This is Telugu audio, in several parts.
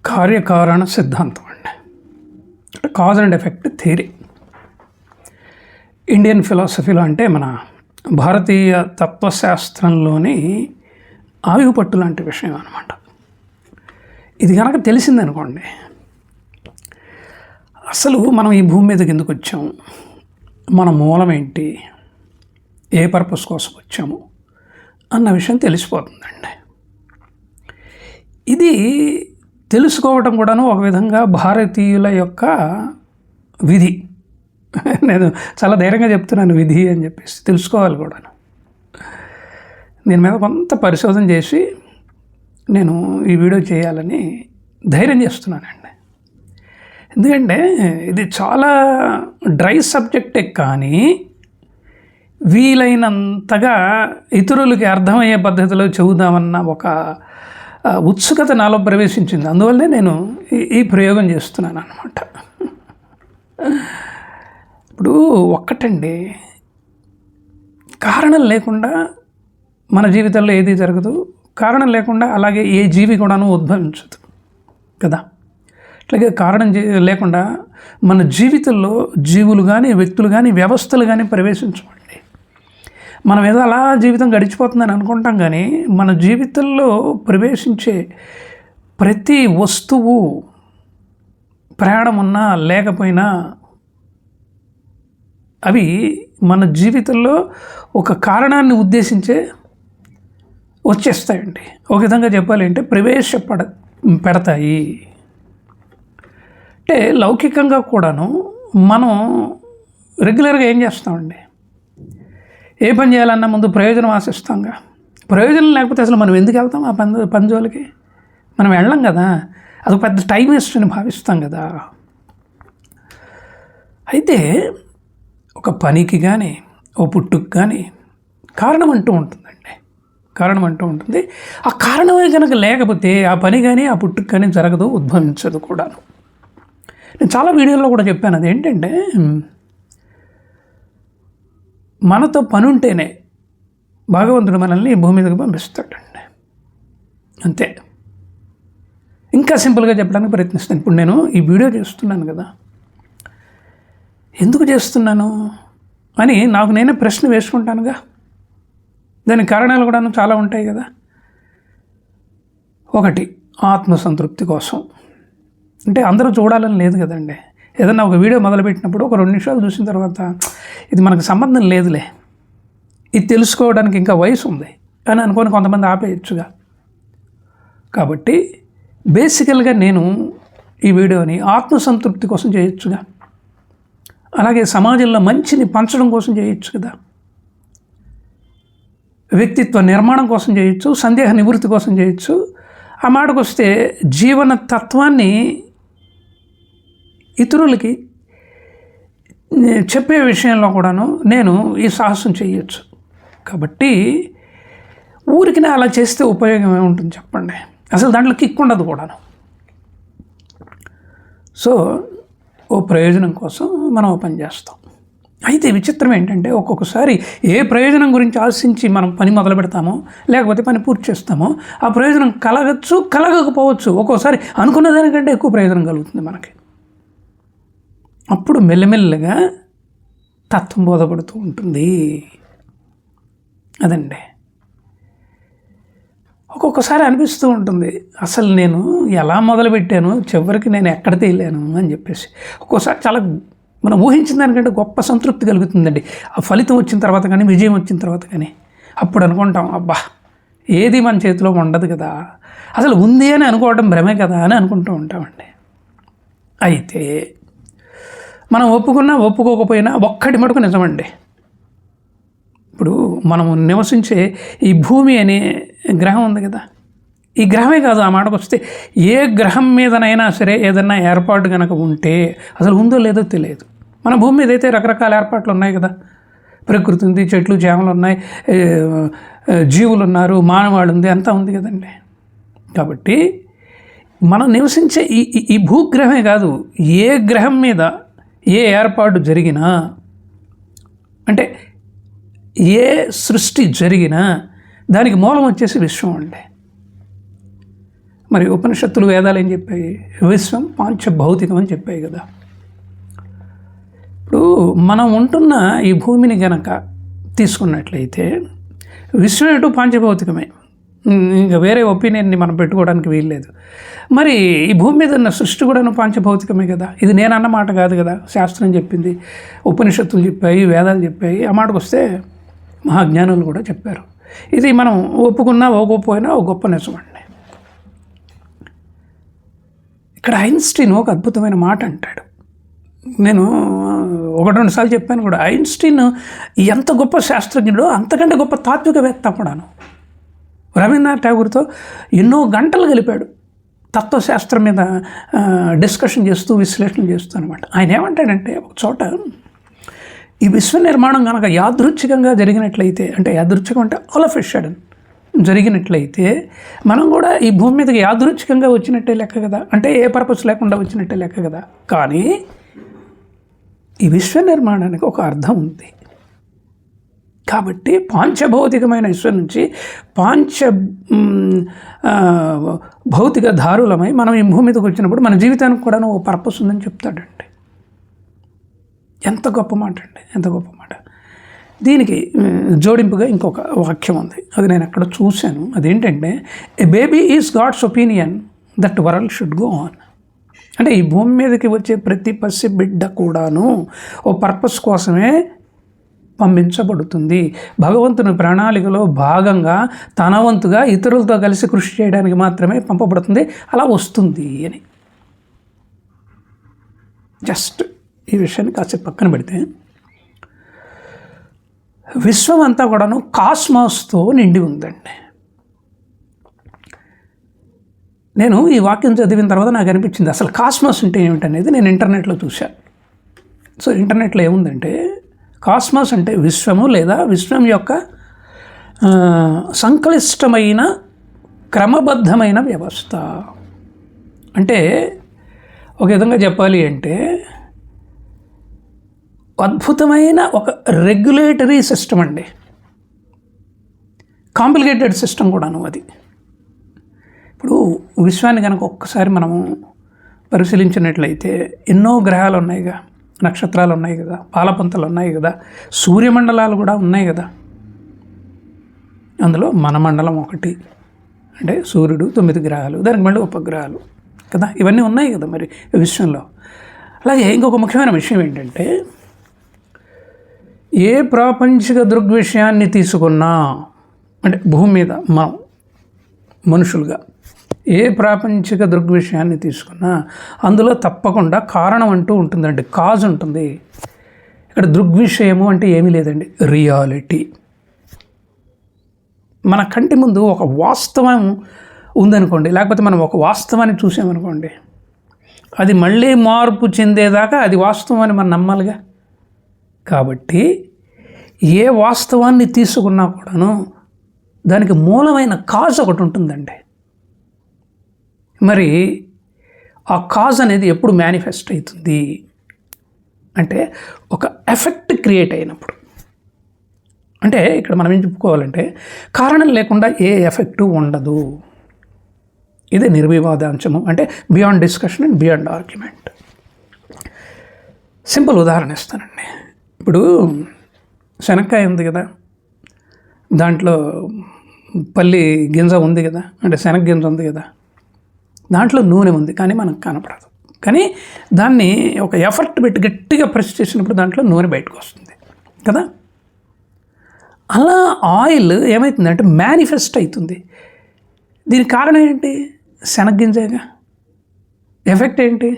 కార్యకారణ సిద్ధాంతం అండి, cause and effect theory. Indian ఫిలాసఫీలో అంటే మన భారతీయ తత్వశాస్త్రంలోని ఆయుపట్టు లాంటి విషయం అన్నమాట. ఇది కనుక తెలిసిందనుకోండి, అసలు మనం ఈ భూమి మీదకి ఎందుకు వచ్చాము, మన మూలం ఏంటి, ఏ పర్పస్ కోసం వచ్చాము అన్న విషయం తెలిసిపోతుందండి. ఇది తెలుసుకోవటం కూడాను ఒక విధంగా భారతీయుల యొక్క విధి. నేను చాలా ధైర్యంగా చెప్తున్నాను విధి అని చెప్పేసి, తెలుసుకోవాలి కూడాను. దీని మీద కొంత పరిశోధన చేసి నేను ఈ వీడియో చేయాలని ధైర్యం చేస్తున్నానండి. ఎందుకంటే ఇది చాలా డ్రై సబ్జెక్టే, కానీ వీలైనంతగా ఇతరులకి అర్థమయ్యే పద్ధతిలో చెబుదామన్న ఒక ఉత్సుకత నాలో ప్రవేశించింది. అందువల్లే నేను ఈ ప్రయోగం చేస్తున్నాను అన్నమాట. ఇప్పుడు ఒక్కటండి, కారణం లేకుండా మన జీవితంలో ఏది జరగదు, కారణం లేకుండా అలాగే ఏ జీవి కూడాను ఉద్భవించదు కదా. అట్లాగే కారణం లేకుండా మన జీవితంలో జీవులు కానీ, వ్యక్తులు కానీ, వ్యవస్థలు కానీ ప్రవేశించమండి. మనం ఏదో అలా జీవితం గడిచిపోతుందని అనుకుంటాం, కానీ మన జీవితంలో ప్రవేశించే ప్రతి వస్తువు ప్రయాణం ఉన్నా లేకపోయినా అవి మన జీవితంలో ఒక కారణాన్ని ఉద్దేశించే వచ్చేస్తాయండి. ఒక విధంగా చెప్పాలి అంటే పెడతాయి. అంటే లౌకికంగా కూడాను మనం రెగ్యులర్గా ఏం చేస్తామండి, ఏ పని చేయాలన్నా ముందు ప్రయోజనం ఆశిస్తాంగా. ప్రయోజనం లేకపోతే అసలు మనం ఎందుకు వెళ్తాం ఆ పని జోలికి? మనం వెళ్ళం కదా, అది పెద్ద టైం వేస్ట్ అని భావిస్తాం కదా. అయితే ఒక పనికి కానీ, ఓ పుట్టుకు కానీ కారణం అంటూ ఉంటుందండి, కారణం అంటూ ఉంటుంది. ఆ కారణమే కనుక లేకపోతే ఆ పని కానీ, ఆ పుట్టుకు కానీ జరగదు, ఉద్భవించదు కూడాను. నేను చాలా వీడియోల్లో కూడా చెప్పాను. అదేంటంటే, మనతో పని ఉంటేనే భగవంతుడు మనల్ని భూమి మీదకి పంపిస్తాడండి, అంతే. ఇంకా సింపుల్గా చెప్పడానికి ప్రయత్నిస్తాను. ఇప్పుడు నేను ఈ వీడియో చేస్తున్నాను కదా, ఎందుకు చేస్తున్నాను అని నాకు నేనే ప్రశ్న వేసుకుంటానుగా. దానికి కారణాలు కూడా చాలా ఉంటాయి కదా. ఒకటి, ఆత్మసంతృప్తి కోసం. అంటే అందరూ చూడాలని లేదు కదండి. ఏదన్నా ఒక వీడియో మొదలుపెట్టినప్పుడు ఒక 2 నిమిషాలు చూసిన తర్వాత ఇది మనకు సంబంధం లేదులే, ఇది తెలుసుకోవడానికి ఇంకా వయసు ఉంది అని అనుకొని కొంతమంది ఆపేయచ్చుగా. కాబట్టి బేసికల్గా నేను ఈ వీడియోని ఆత్మసంతృప్తి కోసం చేయొచ్చుగా, అలాగే సమాజంలో మంచిని పంచడం కోసం చేయొచ్చు కదా, వ్యక్తిత్వ నిర్మాణం కోసం చేయొచ్చు, సందేహ నివృత్తి కోసం చేయొచ్చు. ఆ మాటకు వస్తే జీవన తత్వాన్ని ఇతరులకి చెప్పే విషయంలో కూడాను నేను ఈ సాహసం చేయొచ్చు. కాబట్టి ఊరికినే అలా చేస్తే ఉపయోగం ఏముంటుంది చెప్పండి, అసలు దాంట్లో కిక్ ఉండదు కూడాను. సో ఓ ప్రయోజనం కోసం మనం పని చేస్తాం. అయితే విచిత్రం ఏంటంటే, ఒక్కొక్కసారి ఏ ప్రయోజనం గురించి ఆశించి మనం పని మొదలు పెడతామో, లేకపోతే పని పూర్తి చేస్తామో, ఆ ప్రయోజనం కలగచ్చు, కలగకపోవచ్చు. ఒక్కోసారి అనుకున్న దానికంటే ఎక్కువ ప్రయోజనం కలుగుతుంది మనకి. అప్పుడు మెల్లమెల్లగా తత్వం బోధపడుతూ ఉంటుంది. అదండి. ఒక్కొక్కసారి అనిపిస్తూ ఉంటుంది, అసలు నేను ఎలా మొదలుపెట్టాను, చివరికి నేను ఎక్కడ తేలాను అని చెప్పేసి. ఒక్కోసారి చాలా మనం ఊహించిన దానికంటే గొప్ప సంతృప్తి కలుగుతుందండి ఆ ఫలితం వచ్చిన తర్వాత కానీ, విజయం వచ్చిన తర్వాత కానీ. అప్పుడు అనుకుంటాం, అబ్బా ఏది మన చేతిలో ఉండదు కదా, అసలు ఉంది అని అనుకోవడం భ్రమే కదా అని అనుకుంటూ ఉంటామండి. అయితే మనం ఒప్పుకున్నా ఒప్పుకోకపోయినా ఒక్కటి మటుకు నిజమండి. ఇప్పుడు మనము నివసించే ఈ భూమి అనే గ్రహం ఉంది కదా, ఈ గ్రహమే కాదు, ఆ మాటకు వస్తే ఏ గ్రహం మీదనైనా సరే ఏదన్నా ఏర్పాటు కనుక ఉంటే అసలు ఉందో లేదో తెలియదు. మన భూమి మీద అయితే రకరకాల ఏర్పాట్లు ఉన్నాయి కదా, ప్రకృతి ఉంది, చెట్లు చేమలు ఉన్నాయి, జీవులు ఉన్నారు, మానవాళి ఉంది, అంతా ఉంది కదండి. కాబట్టి మనం నివసించే ఈ భూగ్రహమే కాదు, ఏ గ్రహం మీద ఏ ఏర్పాటు జరిగినా, అంటే ఏ సృష్టి జరిగినా దానికి మూలం వచ్చేసి విశ్వం అండి. మరి ఉపనిషత్తులు వేదాలు ఏం చెప్పాయి? విశ్వం పాంచభౌతికం అని చెప్పాయి కదా. ఇప్పుడు మనం ఉంటున్న ఈ భూమిని గనక తీసుకున్నట్లయితే విశ్వం ఎటు పాంచభౌతికమే, ఇంకా వేరే ఒపీనియన్ని మనం పెట్టుకోవడానికి వీల్లేదు. మరి ఈ భూమి మీద ఉన్న సృష్టి కూడా పాంచభౌతికమే కదా. ఇది నేను అన్న మాట కాదు కదా, శాస్త్రం చెప్పింది, ఉపనిషత్తులు చెప్పాయి, వేదాలు చెప్పాయి. ఆ మాటకు వస్తే మహాజ్ఞానులు కూడా చెప్పారు. ఇది మనం ఒప్పుకున్నా ఒప్పుకోపోయినా ఒక గొప్ప నిజం అండి. ఇక్కడ ఐన్స్టీన్ ఒక అద్భుతమైన మాట అంటాడు. నేను 1-2 సార్లు చెప్పాను కూడా. ఐన్స్టీన్ ఎంత గొప్ప శాస్త్రజ్ఞుడో అంతకంటే గొప్ప తాత్వికవేత్త కూడాను. రవీంద్రనాథ్ ఠాగూర్తో ఎన్నో గంటలు గలిపాడు తత్వశాస్త్రం మీద డిస్కషన్ చేస్తూ, విశ్లేషణ చేస్తూ అనమాట. ఆయన ఏమంటాడంటే ఒక చోట, ఈ విశ్వ నిర్మాణం కనుక యాదృచ్ఛికంగా జరిగినట్లయితే, అంటే యాదృచ్ఛికం అంటే ఆల్ ఆఫ్ ఎ సడన్ జరిగినట్లయితే, మనం కూడా ఈ భూమి మీదకి యాదృచ్ఛికంగా వచ్చినట్టే లెక్క కదా, అంటే ఏ పర్పస్ లేకుండా వచ్చినట్టే లెక్క కదా. కానీ ఈ విశ్వ నిర్మాణానికి ఒక అర్థం ఉంది. కాబట్టి పాంచభౌతికమైన విశ్వం నుంచి భౌతిక ధారులమై మనం ఈ భూమి మీదకి వచ్చినప్పుడు మన జీవితానికి కూడా ఒక పర్పస్ ఉందని చెప్తాడండి. ఎంత గొప్ప మాట అండి, ఎంత గొప్ప మాట. దీనికి జోడింపుగా ఇంకొక వాక్యం ఉంది, అది నేను అక్కడ చూశాను. అదేంటంటే, a baby is God's opinion that world should go on. అంటే ఈ భూమి మీదకి వచ్చే ప్రతి పసి బిడ్డ కూడాను ఓ పర్పస్ కోసమే పంపించబడుతుంది. భగవంతుని ప్రణాళికలో భాగంగా తన వంతుగా ఇతరులతో కలిసి కృషి చేయడానికి మాత్రమే పంపబడుతుంది, అలా వస్తుంది అని. జస్ట్ ఈ విషయాన్ని కాసేపు పక్కన పెడితే, విశ్వం అంతా కూడాను కాస్మాస్తో నిండి ఉందండి. నేను ఈ వాక్యం చదివిన తర్వాత నాకు అనిపించింది, అసలు కాస్మాస్ అంటే ఏమిటనేది నేను ఇంటర్నెట్లో చూశాను. సో ఇంటర్నెట్లో ఏముందంటే, కాస్మాస్ అంటే విశ్వము లేదా విశ్వం యొక్క సంక్లిష్టమైన క్రమబద్ధమైన వ్యవస్థ. అంటే ఒక విధంగా చెప్పాలి అంటే, అద్భుతమైన ఒక రెగ్యులేటరీ సిస్టమ్ అండి. కాంప్లికేటెడ్ సిస్టమ్ కూడాను అది. ఇప్పుడు విశ్వాన్ని కనుక ఒక్కసారి మనము పరిశీలించినట్లయితే ఎన్నో గ్రహాలు ఉన్నాయిగా, నక్షత్రాలు ఉన్నాయి కదా, పాలపంతలు ఉన్నాయి కదా, సూర్యమండలాలు కూడా ఉన్నాయి కదా. అందులో మన మండలం ఒకటి, అంటే సూర్యుడు, 9 గ్రహాలు, దానికి మళ్ళీ ఉపగ్రహాలు కదా, ఇవన్నీ ఉన్నాయి కదా మరి విశ్వంలో. అలాగే ఇంకొక ముఖ్యమైన విషయం ఏంటంటే, ఏ ప్రాపంచిక దృగ్విషయాన్ని తీసుకున్నా, అంటే భూమి మీద మనం మనుషులుగా ఏ ప్రాపంచిక దృగ్విషయాన్ని తీసుకున్నా అందులో తప్పకుండా కారణం అంటూ ఉంటుందండి, కాజ్ ఉంటుంది. ఇక్కడ దృగ్విషయము అంటే ఏమీ లేదండి, రియాలిటీ. మన కంటి ముందు ఒక వాస్తవం ఉందనుకోండి, లేకపోతే మనం ఒక వాస్తవాన్ని చూసామనుకోండి, అది మళ్ళీ మార్పు చెందేదాకా అది వాస్తవం అని మనం నమ్మాలిగా. కాబట్టి ఏ వాస్తవాన్ని తీసుకున్నా కూడాను దానికి మూలమైన కాజ్ ఒకటి ఉంటుందండి. మరి ఆ కాజ్ అనేది ఎప్పుడు మేనిఫెస్ట్ అవుతుంది అంటే, ఒక ఎఫెక్ట్ క్రియేట్ అయినప్పుడు. అంటే ఇక్కడ మనం ఏం చెప్పుకోవాలంటే, కారణం లేకుండా ఏ ఎఫెక్టు ఉండదు. ఇదే నిర్వివాదాంశము, అంటే beyond discussion and beyond argument. Simple ఉదాహరణ ఇస్తానండి. ఇప్పుడు శనక్కాయ ఉంది కదా, దాంట్లో పల్లి గింజ ఉంది కదా, అంటే శనగ గింజ ఉంది కదా, దాంట్లో నూనె ఉంది కానీ మనకు కనపడదు. కానీ దాన్ని ఒక ఎఫర్ట్ పెట్టి గట్టిగా ప్రెస్ చేసినప్పుడు దాంట్లో నూనె బయటకు వస్తుంది కదా. అలా ఆయిల్ ఏమవుతుందంటే మేనిఫెస్ట్ అవుతుంది. దీనికి కారణం ఏంటి? శనగ్గింజగా. ఎఫెక్ట్ ఏంటి?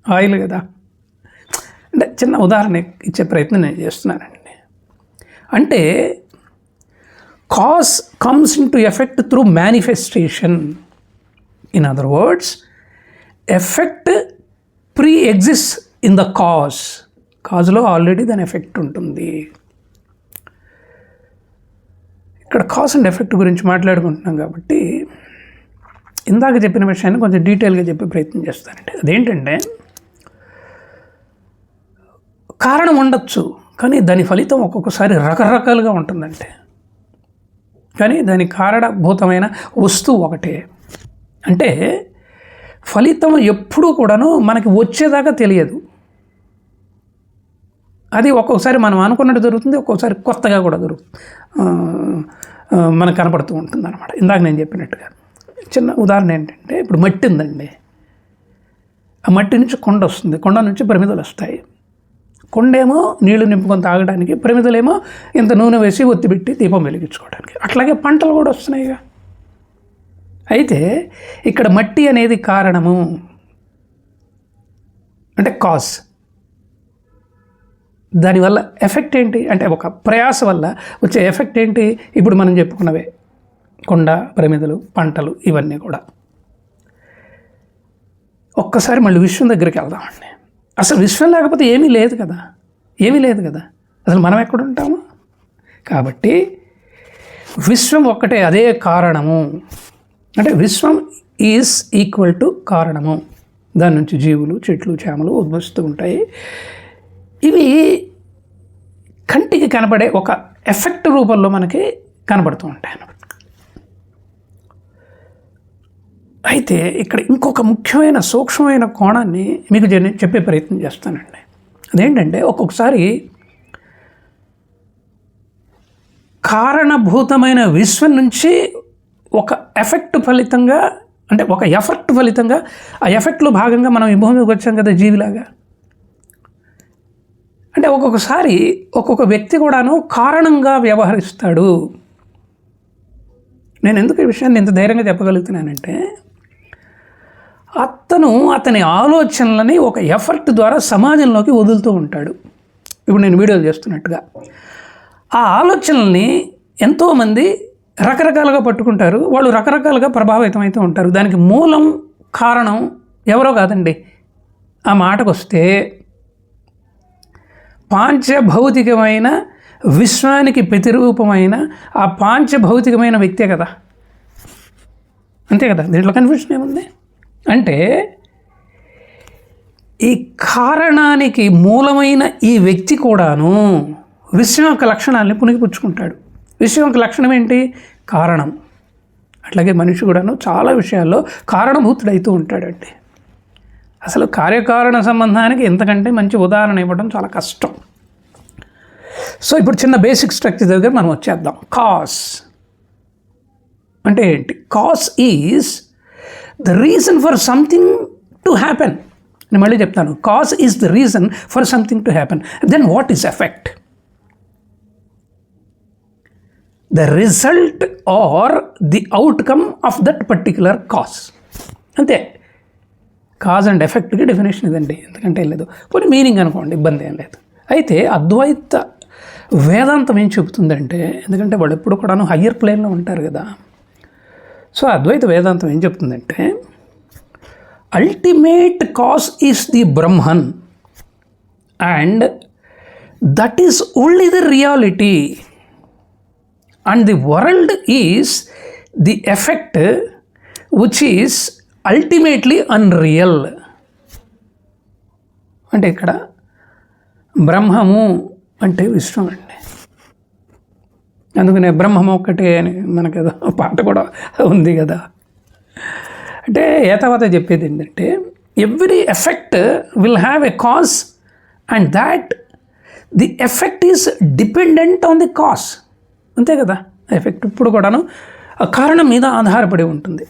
ఆయిల్ కదా. అంటే చిన్న ఉదాహరణ ఇచ్చే ప్రయత్నం నేను చేస్తున్నానండి. అంటే cause comes in to effect through manifestation. In other words, effect pre exist in the cause. కాజ్లో ఆల్రెడీ దాని ఎఫెక్ట్ ఉంటుంది. ఇక్కడ కాజ్ అండ్ ఎఫెక్ట్ గురించి మాట్లాడుకుంటున్నాం కాబట్టి ఇందాక చెప్పిన విషయాన్ని కొంచెం డీటెయిల్గా చెప్పే ప్రయత్నం చేస్తానండి. అదేంటంటే, కారణం ఉండొచ్చు కానీ దాని ఫలితం ఒక్కొక్కసారి రకరకాలుగా ఉంటుందంటే, కానీ దాని కారణభూతమైన వస్తువు ఒకటే. అంటే ఫలితం ఎప్పుడూ కూడాను మనకి వచ్చేదాకా తెలియదు. అది ఒక్కొక్కసారి మనం అనుకున్నట్టు జరుగుతుంది, ఒక్కొక్కసారి కొత్తగా కూడా మనకు కనపడుతూ ఉంటుంది అనమాట. ఇందాక నేను చెప్పినట్టుగా చిన్న ఉదాహరణ ఏంటంటే, ఇప్పుడు మట్టి ఉందండి. ఆ మట్టి నుంచి కొండ వస్తుంది, కొండ నుంచి ప్రమిదలు వస్తాయి. కొండేమో నీళ్లు నింపుకొని తాగడానికి, ప్రమిదలేమో ఇంత నూనె వేసి ఒత్తిపెట్టి దీపం వెలిగించుకోవడానికి. అట్లాగే పంటలు కూడా వస్తున్నాయిగా. అయితే ఇక్కడ మట్టి అనేది కారణము, అంటే కాజ్. దానివల్ల ఎఫెక్ట్ ఏంటి అంటే, ఒక ప్రయాస వల్ల వచ్చే ఎఫెక్ట్ ఏంటి? ఇప్పుడు మనం చెప్పుకున్నవే, కొండ, ప్రమిదలు, పంటలు, ఇవన్నీ కూడా. ఒక్కసారి మళ్ళీ విశ్వం దగ్గరికి వెళ్దామండి. అసలు విశ్వం లేకపోతే ఏమీ లేదు కదా, ఏమీ లేదు కదా. అసలు మనం ఎక్కడ ఉంటాము? కాబట్టి విశ్వం ఒక్కటే, అదే కారణము. అంటే విశ్వం ఈజ్ ఈక్వల్ టు కారణము. దాని నుంచి జీవులు, చెట్లు, చేమలు ఉద్భవిస్తూ ఉంటాయి. ఇవి కంటికి కనపడే ఒక ఎఫెక్ట్ రూపంలో మనకి కనబడుతూ ఉంటాయి అన్నమాట. అయితే ఇక్కడ ఇంకొక ముఖ్యమైన సూక్ష్మమైన కోణాన్ని మీకు చెప్పే ప్రయత్నం చేస్తానండి. అదేంటంటే, ఒక్కొక్కసారి కారణభూతమైన విశ్వం నుంచి ఒక ఎఫెక్ట్ ఫలితంగా, అంటే ఒక ఎఫెక్ట్ ఫలితంగా, ఆ ఎఫెక్ట్లో భాగంగా మనం ఈ భూమికి వచ్చాం కదా జీవిలాగా. అంటే ఒక్కొక్కసారి ఒక్కొక్క వ్యక్తి కూడాను కారణంగా వ్యవహరిస్తాడు. నేను ఎందుకు ఈ విషయాన్ని ఇంత ధైర్యంగా చెప్పగలుగుతున్నానంటే, అతని ఆలోచనలని ఒక ఎఫర్ట్ ద్వారా సమాజంలోకి వదులుతూ ఉంటాడు. ఇప్పుడు నేను వీడియోలు చేస్తున్నట్టుగా ఆ ఆలోచనల్ని ఎంతోమంది రకరకాలుగా పట్టుకుంటారు. వాళ్ళు రకరకాలుగా ప్రభావితం అవుతూ ఉంటారు. దానికి మూలం, కారణం ఎవరో కాదండి. ఆ మాటకు వస్తే పాంచభౌతికమైన విశ్వానికి ప్రతిరూపమైన ఆ పాంచభౌతికమైన వ్యక్తే కదా. అంతే కదా, దీంట్లో కన్ఫ్యూషన్ ఏముంది? అంటే ఈ కారణానికి మూలమైన ఈ వ్యక్తి కూడాను విశ్వం యొక్క లక్షణాలని పుణికిపుచ్చుకుంటాడు. విశ్వం యొక్క లక్షణం ఏంటి? కారణం. అట్లాగే మనిషి కూడాను చాలా విషయాల్లో కారణభూతుడైతూ ఉంటాడండి. అసలు కార్యకారణ సంబంధానికి ఇంతకంటే మంచి ఉదాహరణ ఇవ్వడం చాలా కష్టం. సో ఇప్పుడు చిన్న బేసిక్ స్ట్రక్చర్ దగ్గర మనం వచ్చేద్దాం. కాస్ అంటే ఏంటి? Cause is the reason for something to happen. నేను మళ్ళీ చెప్తాను, cause is the reason for something to happen. Then what is effect? The result or the outcome of that particular cause. అంతే. కాజ్ అండ్ ఎఫెక్ట్కి డెఫినేషన్ ఇదండి. ఎందుకంటే లేదు, పోనీ మీనింగ్ అనుకోండి, ఇబ్బంది ఏం లేదు. అయితే అద్వైత వేదాంతం ఏం చెబుతుందంటే, ఎందుకంటే వాళ్ళు ఎప్పుడు కూడాను హయ్యర్ ప్లేన్లో ఉంటారు కదా. సో అద్వైత వేదాంతం ఏం చెప్తుందంటే, ultimate cause is the Brahman and that is only the reality and the world is the effect which is ultimately unreal. అంటే ఇక్కడ బ్రహ్మము అంటే విశ్వం అండి. అందుకనే బ్రహ్మము ఒక్కటే అని మనకు ఏదో పాట కూడా ఉంది కదా. అంటే ఏతావత చెప్పేది ఏంటంటే, every effect will have a cause and that the effect is dependent on the cause. అంతే కదా. ఎఫెక్ట్ ఇప్పుడు కూడాను ఆ కారణం మీద ఆధారపడి ఉంటుంది.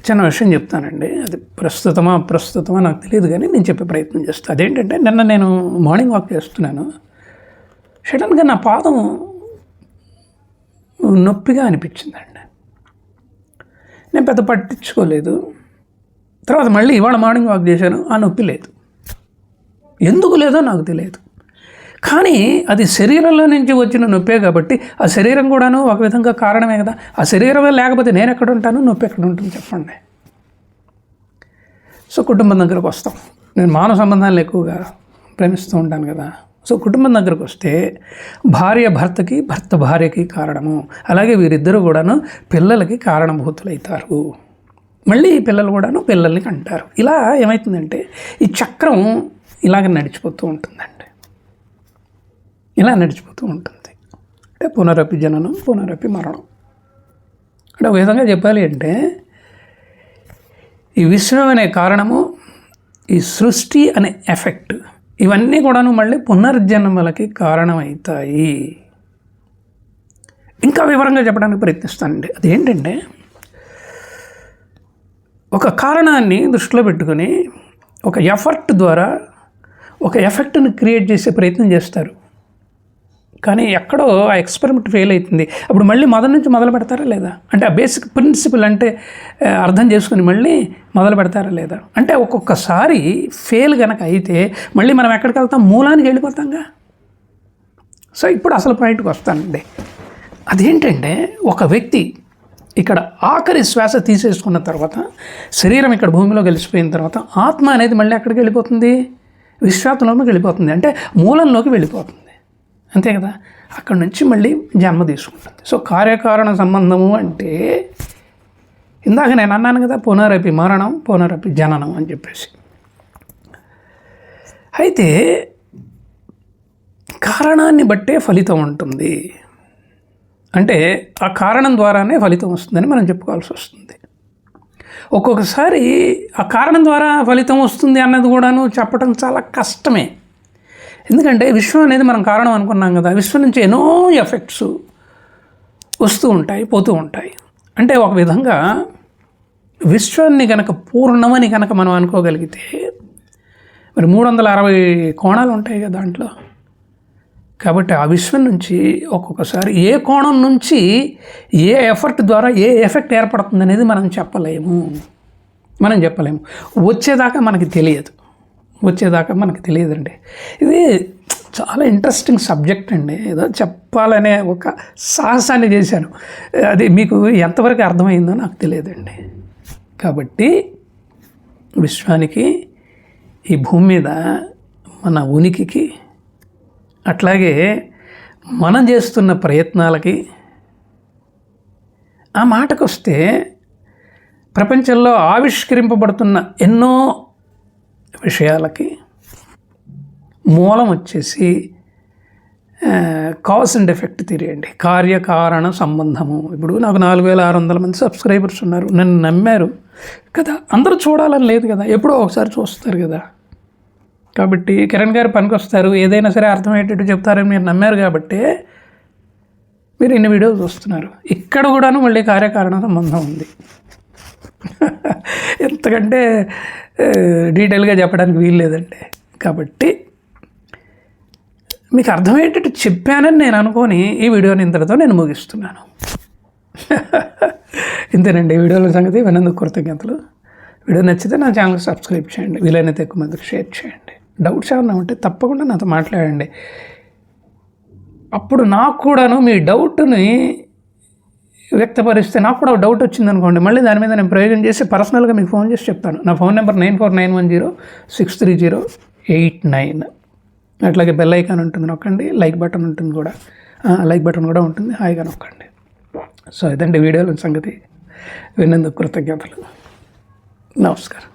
చిన్న విషయం చెప్తానండి, అది ప్రస్తుతమా నాకు తెలియదు, కానీ నేను చెప్పే ప్రయత్నం చేస్తాను. అదేంటంటే, నిన్న నేను మార్నింగ్ వాక్ చేస్తున్నాను. సడన్గా నా పాదం నొప్పిగా అనిపించిందండి. నేను పెద్ద పట్టించుకోలేదు. తర్వాత మళ్ళీ ఇవాళ మార్నింగ్ వాక్ చేశాను, ఆ నొప్పి లేదు. ఎందుకు లేదో నాకు తెలియదు, కానీ అది శరీరంలో నుంచి వచ్చిన నొప్పే కాబట్టి ఆ శరీరం కూడాను ఒక విధంగా కారణమే కదా. ఆ శరీరమే లేకపోతే నేను ఎక్కడ ఉంటాను, నొప్పి ఎక్కడ ఉంటుంది చెప్పండి. సో కుటుంబం దగ్గరకు వస్తాం. నేను మానవ సంబంధాలను ఎక్కువగా ప్రేమిస్తూ ఉంటాను కదా. సో కుటుంబం దగ్గరకు వస్తే భార్య భర్తకి, భర్త భార్యకి కారణము. అలాగే వీరిద్దరూ కూడాను పిల్లలకి కారణభూతులవుతారు. మళ్ళీ ఈ పిల్లలు కూడాను పిల్లల్ని కంటారు. ఇలా ఏమవుతుందంటే ఈ చక్రం ఇలాగ నడిచిపోతూ ఉంటుందండి. ఇలా నడిచిపోతూ ఉంటుంది. అంటే పునరపి జననం, పునరపి మరణం. అంటే ఒక విధంగా చెప్పాలి అంటే ఈ విశ్వం అనే కారణము, ఈ సృష్టి అనే ఎఫెక్ట్, ఇవన్నీ కూడాను మళ్ళీ పునర్జన్మలకి కారణమవుతాయి. ఇంకా వివరంగా చెప్పడానికి ప్రయత్నిస్తానండి. అదేంటంటే ఒక కారణాన్ని దృష్టిలో పెట్టుకొని ఒక ఎఫర్ట్ ద్వారా ఒక ఎఫెక్ట్ని క్రియేట్ చేసే ప్రయత్నం చేస్తారు. కానీ ఎక్కడో ఆ ఎక్స్పెరిమెంట్ ఫెయిల్ అవుతుంది. అప్పుడు మళ్ళీ మొదటి నుంచి మొదలు పెడతారా లేదా? అంటే ఆ బేసిక్ ప్రిన్సిపల్ అంటే అర్థం చేసుకుని మళ్ళీ మొదలు పెడతారా లేదా? అంటే ఒక్కొక్కసారి ఫెయిల్ కనుక అయితే మళ్ళీ మనం ఎక్కడికి వెళ్తాం? మూలానికి వెళ్ళిపోతాంగా. సో ఇప్పుడు అసలు పాయింట్కి వస్తానండి. అదేంటంటే ఒక వ్యక్తి ఇక్కడ ఆఖరి శ్వాస తీసేసుకున్న తర్వాత, శరీరం ఇక్కడ భూమిలో కలిసిపోయిన తర్వాత ఆత్మ అనేది మళ్ళీ ఎక్కడికి వెళ్ళిపోతుంది? విశ్వాత్మలోకి వెళ్ళిపోతుంది. అంటే మూలంలోకి వెళ్ళిపోతుంది. అంతే కదా? అక్కడ నుంచి మళ్ళీ జన్మ తీసుకుంటుంది. సో కార్యకారణ సంబంధము అంటే ఇందాక నేను అన్నాను కదా, పునరపి మరణం పునరపి జననం అని చెప్పేసి. అయితే కారణాన్ని బట్టే ఫలితం ఉంటుంది. అంటే ఆ కారణం ద్వారానే ఫలితం వస్తుందని మనం చెప్పుకోవాల్సి వస్తుంది. ఒక్కొక్కసారి ఆ కారణం ద్వారా ఫలితం వస్తుంది అన్నది కూడాను చెప్పడం చాలా కష్టమే. ఎందుకంటే విశ్వం అనేది మనం కారణం అనుకున్నాం కదా, విశ్వం నుంచి ఎన్నో ఎఫెక్ట్స్ వస్తూ ఉంటాయి, పోతూ ఉంటాయి. అంటే ఒక విధంగా విశ్వాన్ని కనుక పూర్ణమని కనుక మనం అనుకోగలిగితే మరి 360 కోణాలు ఉంటాయి కదా దాంట్లో. కాబట్టి ఆ విశ్వం నుంచి ఒక్కొక్కసారి ఏ కోణం నుంచి ఏ ఎఫర్ట్ ద్వారా ఏ ఎఫెక్ట్ ఏర్పడుతుంది అనేది మనం చెప్పలేము. వచ్చేదాకా మనకి తెలియదండి. ఇది చాలా ఇంట్రెస్టింగ్ సబ్జెక్ట్ అండి. ఏదో చెప్పాలనే ఒక సాహసాన్ని చేశాను. అది మీకు ఎంతవరకు అర్థమైందో నాకు తెలియదండి. కాబట్టి విశ్వానికి, ఈ భూమి మీద మన ఉనికికి, అట్లాగే మనం చేస్తున్న ప్రయత్నాలకి, ఆ మాటకు వస్తే ప్రపంచంలో ఆవిష్కరింపబడుతున్న ఎన్నో విషయాలకి మూలం వచ్చేసి కాజ్ అండ్ ఎఫెక్ట్ థియరీ అండి. కార్యకారణ సంబంధము. ఇప్పుడు నాకు 4600 మంది సబ్స్క్రైబర్స్ ఉన్నారు, నన్ను నమ్మారు కదా. అందరూ చూడాలని లేదు కదా, ఎప్పుడో ఒకసారి చూస్తారు కదా. కాబట్టి కిరణ్ గారు పనికి వస్తారు, ఏదైనా సరే అర్థమయ్యేటట్టు చెప్తారని మీరు నమ్మారు కాబట్టి మీరు ఇన్ని వీడియోలు చూస్తున్నారు. ఇక్కడ కూడాను మళ్ళీ కార్యకారణ సంబంధం ఉంది. ఎంతకంటే డీటెయిల్గా చెప్పడానికి వీలు లేదండి. కాబట్టి మీకు అర్థమయ్యేటట్టు చెప్పానని నేను అనుకొని ఈ వీడియోని ఇంతటితో నేను ముగిస్తున్నాను. ఇంతేనండి వీడియోల సంగతి. విన్నందుకు కృతజ్ఞతలు. వీడియో నచ్చితే నా ఛానల్ సబ్స్క్రైబ్ చేయండి, వీలైనంత ఎక్కువ మందికి షేర్ చేయండి. డౌట్స్ ఏమన్నా ఉంటే తప్పకుండా నాతో మాట్లాడండి. అప్పుడు నాకు కూడాను మీ డౌట్ని వ్యక్తపరిస్తే నాకు కూడా డౌట్ వచ్చిందనుకోండి, మళ్ళీ దాని మీద నేను ప్రయోగం చేసి పర్సనల్గా మీకు ఫోన్ చేసి చెప్తాను. నా ఫోన్ నెంబర్ 9491063089. అట్లాగే బెల్ ఐకాన్ ఉంటుంది నొక్కండి, లైక్ బటన్ ఉంటుంది కూడా, లైక్ బటన్ కూడా ఉంటుంది, హాయిగా నొక్కండి. సో ఇదండి వీడియోల సంగతి. విన్నందుకు కృతజ్ఞతలు. నమస్కారం.